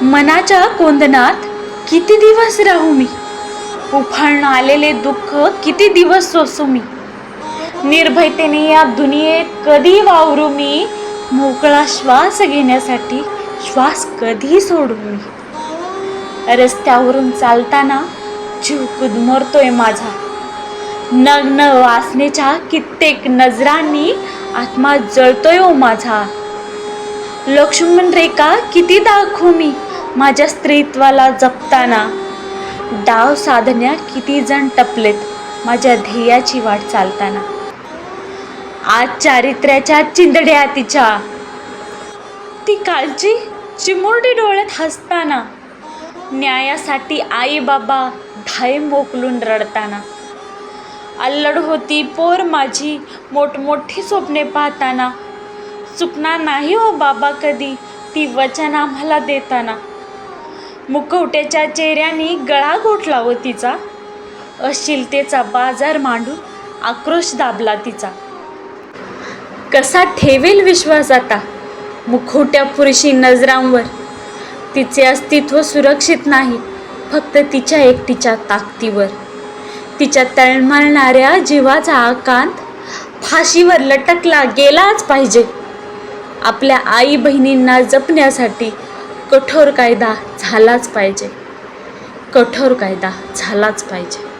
मनाच्या कोंदणात किती दिवस राहू मी, उफाळून आलेले दुःख किती दिवस सोसू मी, निर्भयतेने या दुनियेत कधी वावरू मी, मोकळा श्वास घेण्यासाठी श्वास कधी सोडू मी. रस्त्यावरून चालताना जीव कुदमरतोय माझा, नग्न वासनेच्या कित्येक नजरांनी आत्मा जळतोय ओ माझा. लक्ष्मण रेखा किती दाखवू मी माझ्या स्त्रीत्वाला जपताना, डाव साधण्या किती जण टपलेत माझ्या ध्येयाची वाट चालताना. आज चारित्र्याच्या चिंधड्या तिच्या, ती कालची चिमुरडी डोळ्यात हसताना, न्यायासाठी आई बाबा धाय मोकलून रडताना. अल्लड होती पोर माझी मोठमोठी स्वप्ने पाहताना, चुकणार नाही हो बाबा कधी ती वचन आम्हाला देताना. मुखवट्याच्या चेहऱ्याने गळा घोटला व तिचा, अश्लीलतेचा बाजार मांडून आक्रोश दाबला तिचा. कसा ठेवेल विश्वास आता मुखवट्या पुरुषी नजरांवर, तिचे अस्तित्व सुरक्षित नाही फक्त तिच्या एकटीच्या ताकदीवर. तिच्या तळमळणाऱ्या जीवाचा आकांत फाशीवर लटकला गेलाच पाहिजे. आपल्या आई बहिणींना जपण्यासाठी कठोर कायदा झालाच पाहिजे, कठोर कायदा झालाच पाहिजे.